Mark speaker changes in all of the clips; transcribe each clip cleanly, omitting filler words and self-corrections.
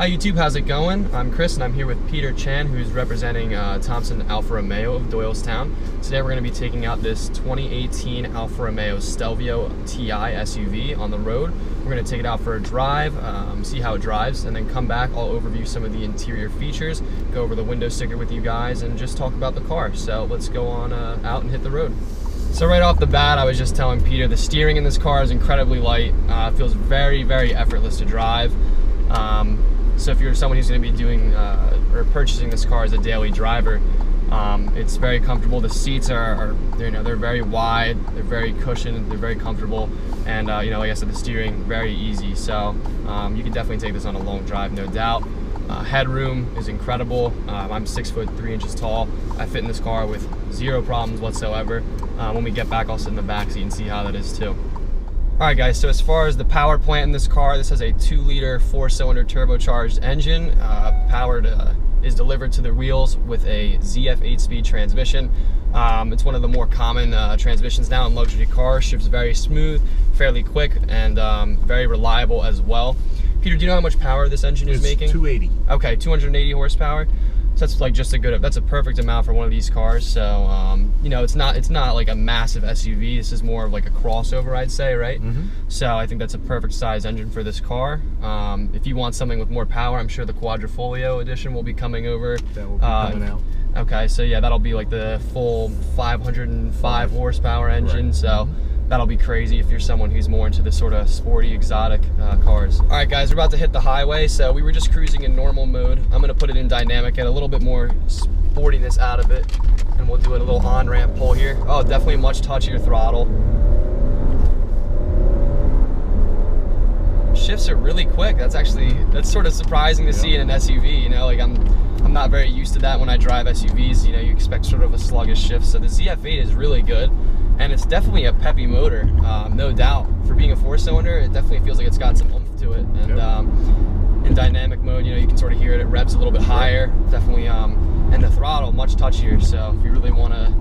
Speaker 1: Hi YouTube, how's it going? I'm Chris and I'm here with Peter Chan, who's representing Thompson Alfa Romeo of Doylestown. Today we're going to be taking out this 2018 Alfa Romeo Stelvio TI SUV on the road. We're going to take it out for a drive, see how it drives, and then come back. I'll overview some of the interior features, go over the window sticker with you guys, and just talk about the car. So let's go on out and hit the road. So right off the bat, I was just telling Peter, the steering in this car is incredibly light. It feels very, very effortless to drive. So if you're someone who's going to be doing or purchasing this car as a daily driver, it's very comfortable. The seats are they're very wide, they're very cushioned, they're very comfortable, and like I said, the steering very easy. So you can definitely take this on a long drive, no doubt. Headroom is incredible. I'm 6'3" tall. I fit in this car with zero problems whatsoever. When we get back, I'll sit in the back seat and see how that is too. Alright guys, so as far as the power plant in this car, this has a 2-liter 4-cylinder turbocharged engine. Is delivered to the wheels with a ZF 8-speed transmission. It's one of the more common transmissions now in luxury cars. Shifts very smooth, fairly quick, and very reliable as well. Peter, do you know how much power this engine is making? 280. Okay, 280 horsepower. So that's like just that's a perfect amount for one of these cars. So you know, it's not like a massive SUV. This is more of like a crossover, I'd say, right? Mm-hmm. So I think that's a perfect size engine for this car. If you want something with more power, I'm sure the Quadrifoglio edition will be coming over. That will be coming out. Okay, so yeah, that'll be like the full 505 horsepower engine. Right. So that'll be crazy if you're someone who's more into the sort of sporty, exotic cars. All right, guys, we're about to hit the highway. So we were just cruising in normal mode. I'm gonna put it in dynamic, get a little bit more sportiness out of it, and we'll do a little on-ramp pull here. Oh, definitely much touchier throttle. Shifts are really quick. That's sort of surprising to see in an SUV. You know, like I'm not very used to that when I drive SUVs. You know, you expect sort of a sluggish shift. So the ZF8 is really good. And it's definitely a peppy motor, no doubt. For being a 4-cylinder, it definitely feels like it's got some oomph to it. And in dynamic mode, you know, you can sort of hear it. It revs a little bit higher, definitely. And the throttle much touchier. So if you really want to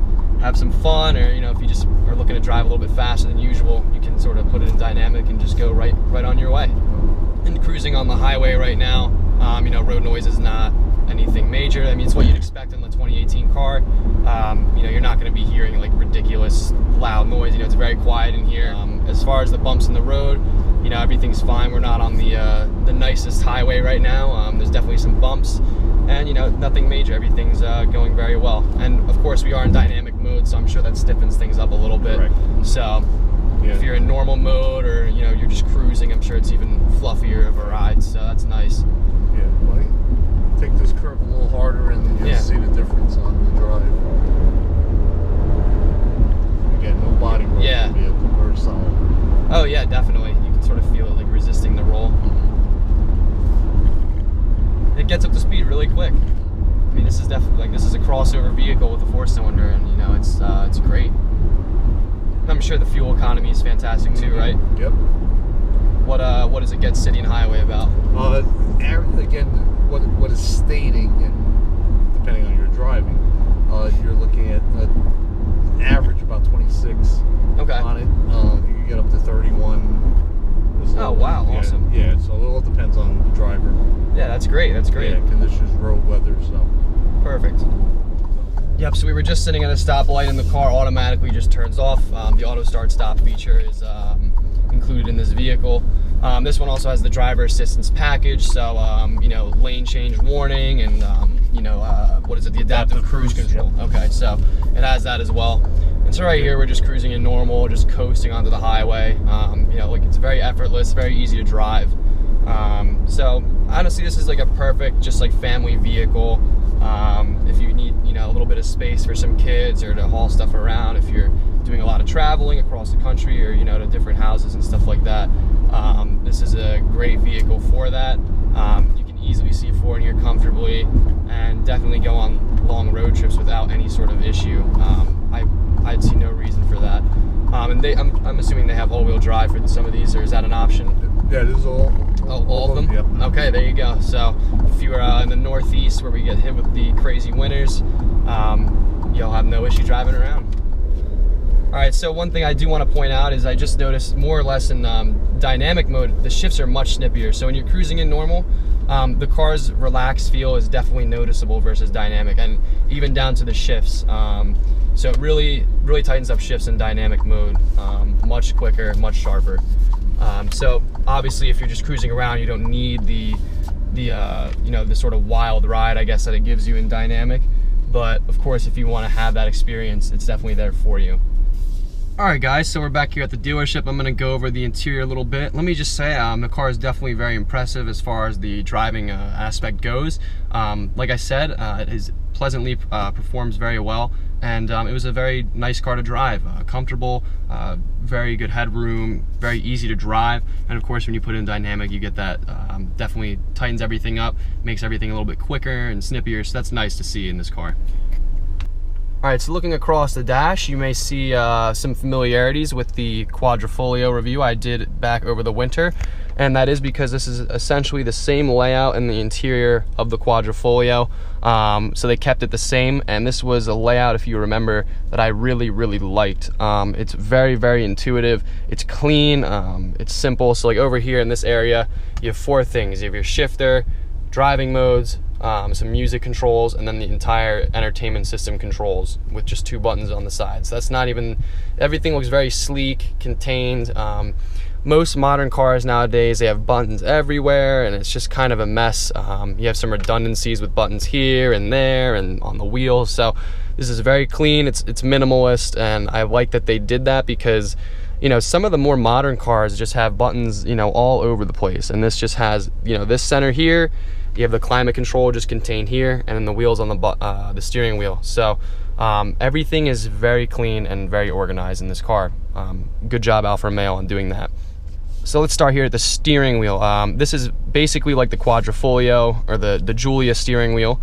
Speaker 1: have some fun, or you know, if you just are looking to drive a little bit faster than usual, you can sort of put it in dynamic and just go right on your way. And cruising on the highway right now, you know, road noise is not anything major. I mean, it's what you'd expect in the 2018 car. You know, you're not going to be hearing like ridiculous loud noise. You know, it's very quiet in here. As far as the bumps in the road, you know, everything's fine. We're not on the nicest highway right now. There's definitely some bumps, and you know, nothing major. Everything's going very well. And of course, we are in dynamic mode, so I'm sure that stiffens things up a little bit. Correct. So if you're in normal mode, or you know, you're just cruising, I'm sure it's even fluffier of a ride. So that's nice.
Speaker 2: Yeah, buddy. Take this curve a little harder and you'll see the difference on the drive. Again, no body roll.
Speaker 1: Yeah.
Speaker 2: Very solid.
Speaker 1: Oh yeah, definitely. You can sort of feel it like resisting the roll. It gets up to speed really quick. I mean, this is definitely this is a crossover vehicle with a 4-cylinder, and you know, it's great. And I'm sure the fuel economy is fantastic too, right?
Speaker 2: Yep.
Speaker 1: What does it get city and highway about?
Speaker 2: Again, what is stating, and depending on your driving, you're looking at an average about 26 on it. You can get up to 31.
Speaker 1: Oh wow, awesome.
Speaker 2: Yeah, so it all depends on the driver. Yeah,
Speaker 1: that's great. That's great.
Speaker 2: Yeah, conditions, road weather, so.
Speaker 1: Perfect. Yep, so we were just sitting at a stoplight and the car automatically just turns off. The auto start stop feature is included in this vehicle. This one also has the driver assistance package, so you know, lane change warning, and you know, what is it, the adaptive cruise control. Yep. Okay, so it has that as well. And so right here we're just cruising in normal, just coasting onto the highway. You know, like, it's very effortless, very easy to drive. So honestly, this is like a perfect just like family vehicle. If you need, you know, a little bit of space for some kids, or to haul stuff around, if you're doing a lot of traveling across the country, or you know, to different houses and stuff like that, this is a great vehicle for that. You can easily see 4 in here comfortably, and definitely go on long road trips without any sort of issue. I'd see no reason for that. And I'm assuming they have all-wheel drive for some of these, or is that an option?
Speaker 2: Yeah, it is all
Speaker 1: of them? Yep. Okay, there you go. So if you're in the Northeast, where we get hit with the crazy winters, you'll have no issue driving around. All right, so one thing I do want to point out is I just noticed more or less in dynamic mode, the shifts are much snippier. So when you're cruising in normal, the car's relaxed feel is definitely noticeable versus dynamic, and even down to the shifts. So it really tightens up shifts in dynamic mode, much quicker, much sharper. So obviously, if you're just cruising around, you don't need the sort of wild ride, I guess, that it gives you in dynamic. But of course, if you want to have that experience, it's definitely there for you. All right, guys, so we're back here at the dealership. I'm gonna go over the interior a little bit. Let me just say, the car is definitely very impressive as far as the driving aspect goes. Like I said, it is pleasantly performs very well, and it was a very nice car to drive. Comfortable, very good headroom, very easy to drive, and of course, when you put in dynamic, you get that definitely tightens everything up, makes everything a little bit quicker and snippier. So that's nice to see in this car. All right, so looking across the dash, you may see some familiarities with the Quadrifoglio review I did back over the winter, and that is because this is essentially the same layout in the interior of the Quadrifoglio. So they kept it the same, and this was a layout, if you remember, that I really liked. It's very intuitive, it's clean, it's simple. So like over here in this area, you have 4 things. You have your shifter, driving modes, some music controls, and then the entire entertainment system controls with just 2 buttons on the side. So that's not even, everything looks very sleek, contained. Most modern cars nowadays, they have buttons everywhere, and it's just kind of a mess. You have some redundancies with buttons here and there and on the wheels. So this is very clean, it's minimalist, and I like that they did that because, you know, some of the more modern cars just have buttons, you know, all over the place, and this just has, you know, this center here. You have the climate control just contained here, and then the wheels on the steering wheel. So everything is very clean and very organized in this car. Good job, Alfa Romeo, on doing that. So let's start here at the steering wheel. This is basically like the Quadrifoglio or the Giulia steering wheel.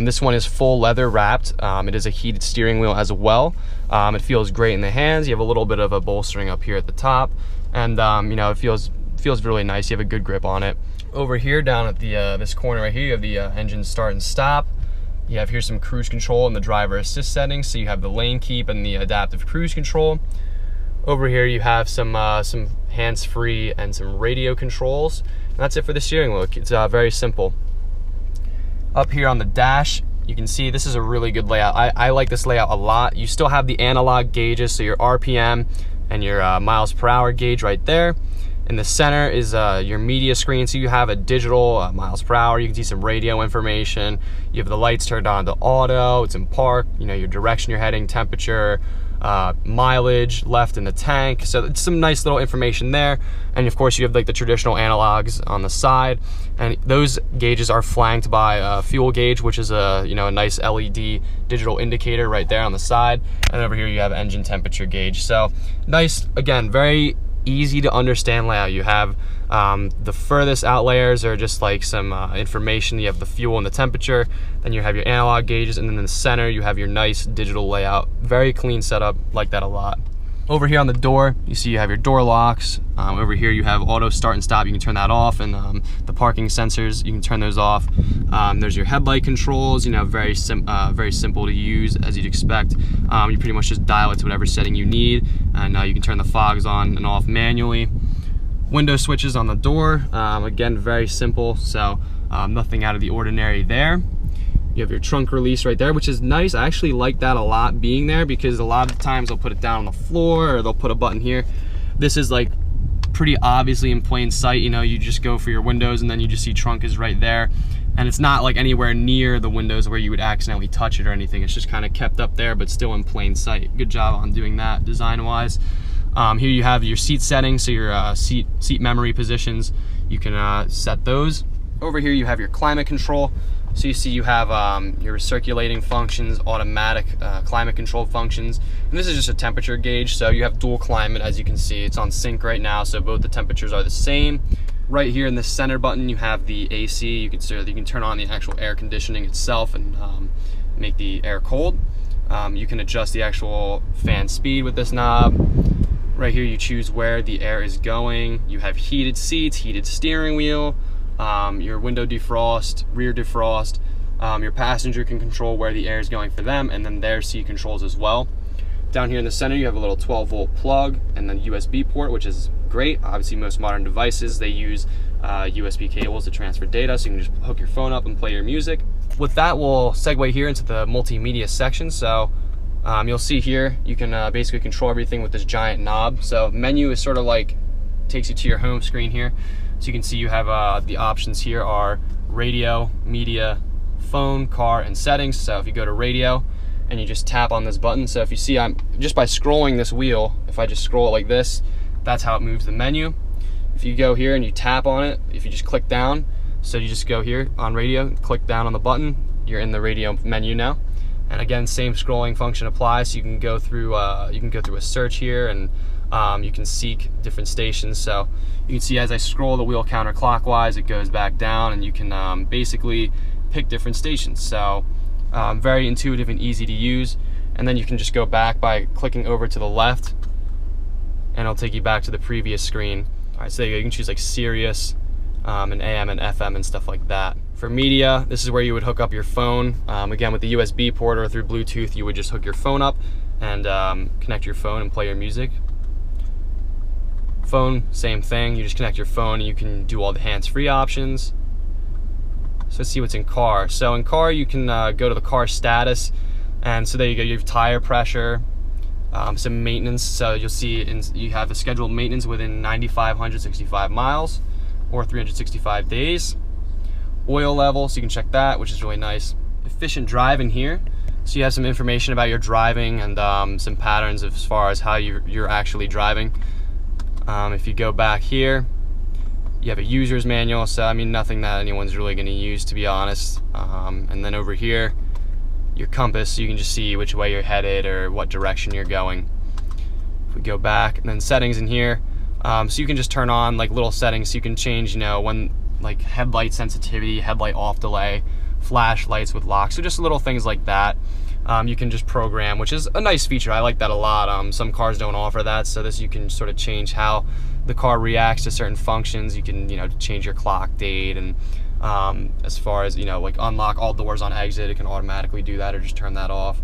Speaker 1: This one is full leather wrapped. It is a heated steering wheel as well. It feels great in the hands. You have a little bit of a bolstering up here at the top, and you know, it feels really nice. You have a good grip on it. Over here, down at the this corner right here, you have the engine start and stop. You have here some cruise control and the driver assist settings. So you have the lane keep and the adaptive cruise control. Over here, you have some hands-free and some radio controls. And that's it for the steering wheel. It's very simple. Up here on the dash, you can see this is a really good layout. I like this layout a lot. You still have the analog gauges, so your RPM and your miles per hour gauge right there. In the center is your media screen, so you have a digital miles per hour. You can see some radio information. You have the lights turned on to auto. It's in park. You know, your direction you're heading, temperature, mileage left in the tank. So it's some nice little information there. And of course, you have like the traditional analogs on the side, and those gauges are flanked by a fuel gauge, which is a a nice LED digital indicator right there on the side. And over here, you have engine temperature gauge. So nice, again, very easy to understand layout. You have the furthest out layers are just like some information. You have the fuel and the temperature, then you have your analog gauges, and then in the center you have your nice digital layout. Very clean setup, like that a lot. Over here on the door, you see you have your door locks. Over here you have auto start and stop. You can turn that off, and the parking sensors, you can turn those off. There's your headlight controls, you know, very simple to use, as you'd expect. You pretty much just dial it to whatever setting you need, and you can turn the fogs on and off manually. Window switches on the door, again, very simple, so nothing out of the ordinary there. You have your trunk release right there, which is nice. I actually like that a lot, being there, because a lot of times they'll put it down on the floor, or they'll put a button here. This is like pretty obviously in plain sight. You know, you just go for your windows, and then you just see trunk is right there. And it's not like anywhere near the windows where you would accidentally touch it or anything. It's just kind of kept up there, but still in plain sight. Good job on doing that design-wise. Here you have your seat settings, so your seat memory positions. You can set those. Over here you have your climate control. So you see you have your circulating functions, automatic climate control functions, and this is just a temperature gauge. So you have dual climate, as you can see. It's on sync right now, so both the temperatures are the same. Right here in the center button, you have the AC. You can turn on the actual air conditioning itself and make the air cold. You can adjust the actual fan speed with this knob. Right here, you choose where the air is going. You have heated seats, heated steering wheel, your window defrost, rear defrost. Your passenger can control where the air is going for them, and then their seat controls as well. Down here in the center, you have a little 12-volt plug and then USB port, which is great. Obviously, most modern devices, they use USB cables to transfer data, so you can just hook your phone up and play your music. With that, we'll segue here into the multimedia section. So you'll see here, you can basically control everything with this giant knob. So menu is sort of like, takes you to your home screen here. So you can see you have the options here are radio, media, phone, car, and settings. So if you go to radio and you just tap on this button, so if you see I'm just by scrolling this wheel, if I just scroll it like this, that's how it moves the menu. If you go here and you tap on it, if you just click down, so you just go here on radio, click down on the button, you're in the radio menu now. And again, same scrolling function applies. So you can go through a search here, and you can seek different stations. So you can see as I scroll the wheel counterclockwise, it goes back down, and you can basically pick different stations. So very intuitive and easy to use. And then you can just go back by clicking over to the left, and it'll take you back to the previous screen. All right, so there you go. You can choose like Sirius and AM and FM and stuff like that. For media, this is where you would hook up your phone. Again, with the USB port or through Bluetooth, you would just hook your phone up and connect your phone and play your music. Phone, same thing. You just connect your phone and you can do all the hands-free options. So let's see what's in car. So in car, you can go to the car status, and so there you go. You have tire pressure, some maintenance. So you'll see you have the scheduled maintenance within 9,565 miles or 365 days. Oil level, so you can check that, which is really nice. Efficient drive in here, so you have some information about your driving and some patterns as far as how you're actually driving. If you go back here, you have a user's manual, so I mean nothing that anyone's really going to use, to be honest. And then over here, your compass, so you can just see which way you're headed or what direction you're going. If we go back, and then settings in here, so you can just turn on like little settings, so you can change, you know, when like headlight sensitivity, headlight off delay, flashlights with locks, so just little things like that. You can just program, which is a nice feature. I like that a lot. Some cars don't offer that, so this you can sort of change how the car reacts to certain functions. You can, you know, change your clock date, and as far as, you know, like unlock all doors on exit, it can automatically do that or just turn that off.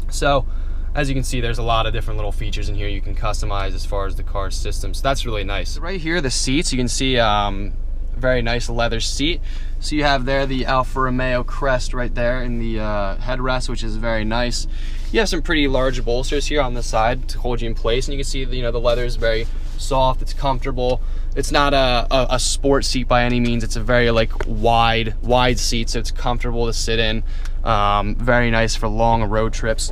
Speaker 1: So as you can see, there's a lot of different little features in here you can customize as far as the car's system. So that's really nice. Right here, the seats, you can see very nice leather seat. So you have there the Alfa Romeo crest right there in the headrest, which is very nice. You have some pretty large bolsters here on the side to hold you in place, and you can see, you know, the leather is very soft, it's comfortable. It's not a sport seat by any means. It's a very like wide seat, so it's comfortable to sit in. Very nice for long road trips.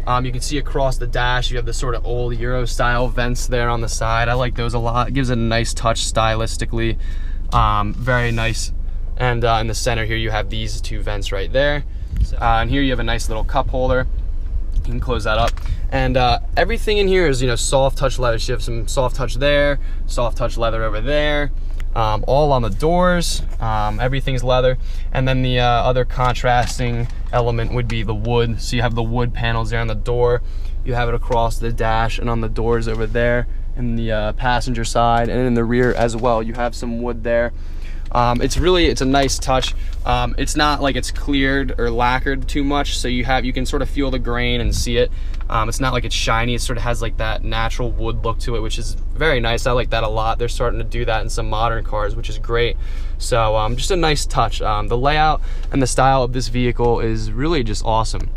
Speaker 1: You can see across the dash, you have the sort of old Euro style vents there on the side. I like those a lot. It gives it a nice touch stylistically. Very nice. And in the center here, you have these two vents right there. And here you have a nice little cup holder. You can close that up. And everything in here is, you know, soft touch leather. So you have some soft touch there, soft touch leather over there. All on the doors. Everything's leather. And then the other contrasting element would be the wood. So you have the wood panels there on the door. You have it across the dash and on the doors over there in the passenger side, and in the rear as well. You have some wood there. It's a nice touch. It's not like it's cleared or lacquered too much, so you can sort of feel the grain and see it. It's not like it's shiny. It sort of has like that natural wood look to it, which is very nice. I like that a lot. They're starting to do that in some modern cars, which is great. So just a nice touch. The layout and the style of this vehicle is really just awesome.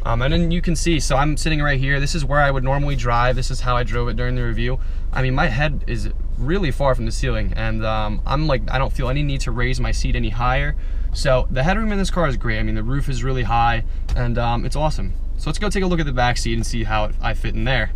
Speaker 1: And then you can see, so I'm sitting right here. This is where I would normally drive. This is how I drove it during the review. I mean, my head is really far from the ceiling, and I'm like, I don't feel any need to raise my seat any higher. So the headroom in this car is great. I mean, the roof is really high, and it's awesome. So let's go take a look at the back seat and see how I fit in there.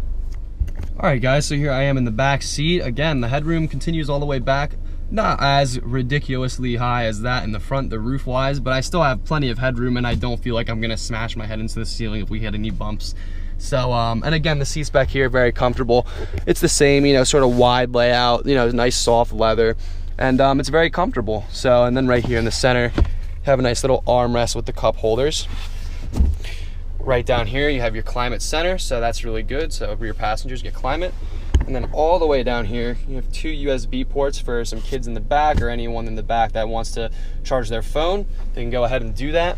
Speaker 1: All right, guys, so here I am in the back seat. Again, the headroom continues all the way back. Not as ridiculously high as that in the front, the roof-wise, but I still have plenty of headroom, and I don't feel like I'm gonna smash my head into the ceiling if we hit any bumps. So, and again, the seats back here, very comfortable. It's the same, you know, sort of wide layout, you know, nice soft leather, and it's very comfortable. So, and then right here in the center, you have a nice little armrest with the cup holders. Right down here, you have your climate center, so that's really good. So rear passengers get climate. And then all the way down here, you have two USB ports for some kids in the back or anyone in the back that wants to charge their phone. They can go ahead and do that.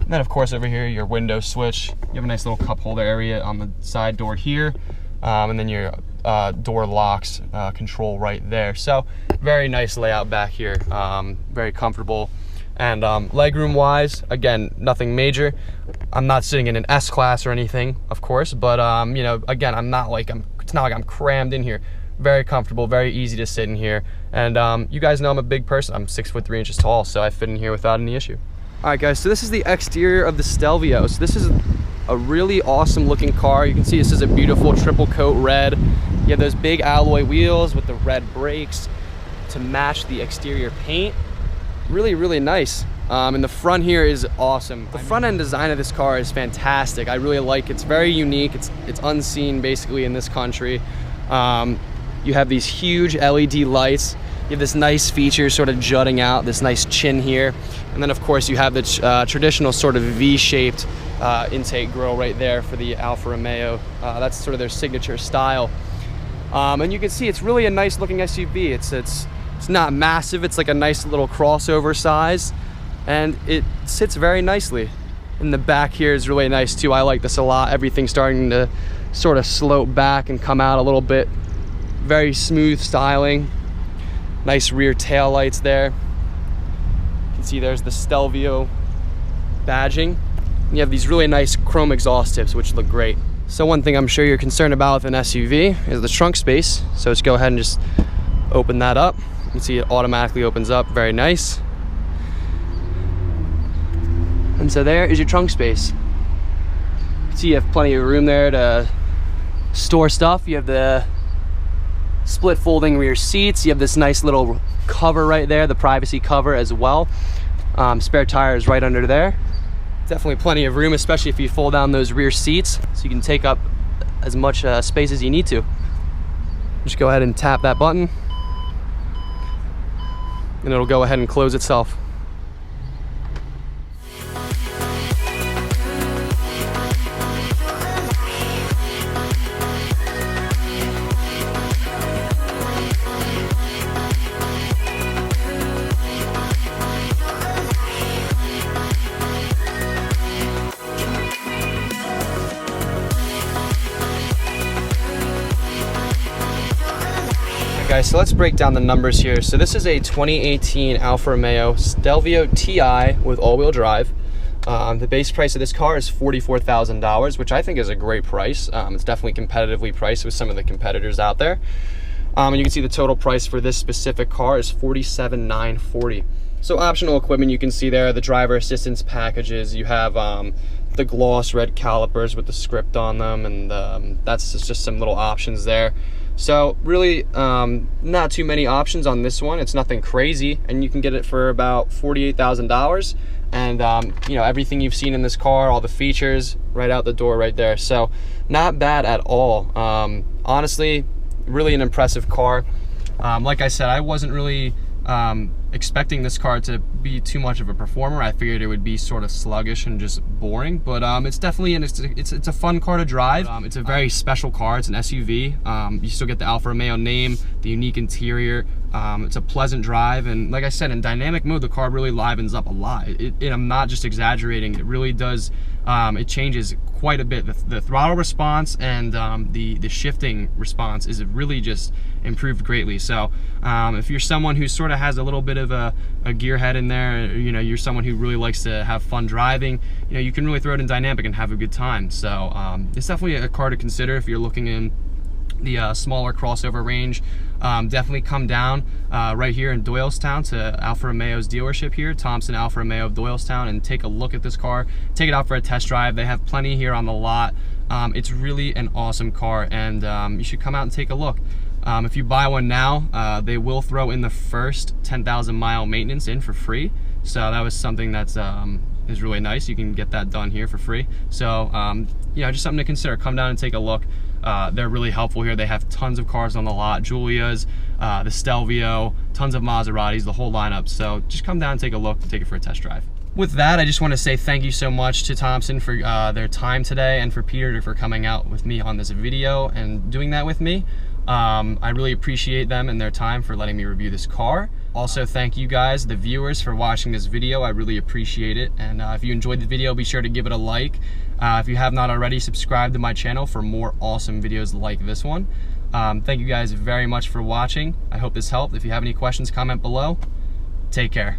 Speaker 1: And then of course over here, your window switch. You have a nice little cup holder area on the side door here. And then your door locks control right there. So very nice layout back here, very comfortable. And legroom wise, again, nothing major. I'm not sitting in an S-Class or anything, of course, but you know, again, it's not like I'm crammed in here. Very comfortable, very easy to sit in here. And you guys know I'm a big person. I'm 6'3" tall, so I fit in here without any issue. All right, guys, so this is the exterior of the Stelvio. So this is a really awesome looking car. You can see this is a beautiful triple coat red. You have those big alloy wheels with the red brakes to match the exterior paint. Really, really nice. And the front here is awesome. The front end design of this car is fantastic. I really like it. It's very unique. It's unseen basically in this country. You have these huge LED lights. You have this nice feature sort of jutting out, this nice chin here. And then of course you have the traditional sort of V-shaped intake grill right there for the Alfa Romeo. That's sort of their signature style. And you can see it's really a nice looking SUV. It's not massive, it's like a nice little crossover size. And it sits very nicely. And the back here is really nice too. I like this a lot. Everything's starting to sort of slope back and come out a little bit. Very smooth styling. Nice rear tail lights there. You can see there's the Stelvio badging. You have these really nice chrome exhaust tips, which look great. So one thing I'm sure you're concerned about with an SUV is the trunk space. So let's go ahead and just open that up. You can see it automatically opens up, very nice. And so there is your trunk space. You can see you have plenty of room there to store stuff. You have the split folding rear seats. You have this nice little cover right there, the privacy cover as well. Spare tire is right under there. Definitely plenty of room, especially if you fold down those rear seats, so you can take up as much space as you need to. Just go ahead and tap that button and it'll go ahead and close itself. Guys, so let's break down the numbers here. So this is a 2018 Alfa Romeo Stelvio TI with all-wheel drive. The base price of this car is $44,000, which I think is a great price. It's definitely competitively priced with some of the competitors out there. And you can see the total price for this specific car is $47,940. So optional equipment you can see there, the driver assistance packages. You have the gloss red calipers with the script on them, and that's just some little options there. So really not too many options on this one. It's nothing crazy, and you can get it for about $48,000. And you know, everything you've seen in this car, all the features right out the door right there. So not bad at all. Honestly, really an impressive car. Like I said, I wasn't really expecting this car to be too much of a performer. I figured it would be sort of sluggish and just boring, but it's definitely, it's a fun car to drive. It's a very special car. It's an SUV. You still get the Alfa Romeo name, the unique interior. It's a pleasant drive, and like I said, in dynamic mode, the car really livens up a lot. I'm not just exaggerating. It really does. It changes quite a bit. The throttle response and the shifting response is really just improved greatly. So if you're someone who sort of has a little bit of a gearhead in there, you know, you're someone who really likes to have fun driving, you know, you can really throw it in dynamic and have a good time. So it's definitely a car to consider if you're looking in the smaller crossover range. Definitely come down right here in Doylestown to Alfa Romeo's dealership here, Thompson Alfa Romeo of Doylestown, and take a look at this car. Take it out for a test drive. They have plenty here on the lot. It's really an awesome car, and you should come out and take a look. If you buy one now, they will throw in the first 10,000 mile maintenance in for free. So that was something that's is really nice. You can get that done here for free. So you know, just something to consider. Come down and take a look. They're really helpful here. They have tons of cars on the lot, Giulia's, the Stelvio, tons of Maseratis, the whole lineup. So just come down and take a look, take it for a test drive. With that, I just want to say thank you so much to Thompson for their time today, and for Peter for coming out with me on this video and doing that with me. I really appreciate them and their time for letting me review this car. Also, thank you guys, the viewers, for watching this video. I really appreciate it. And if you enjoyed the video, be sure to give it a like. If you have not already, subscribe to my channel for more awesome videos like this one. Thank you guys very much for watching. I hope this helped. If you have any questions, comment below. Take care.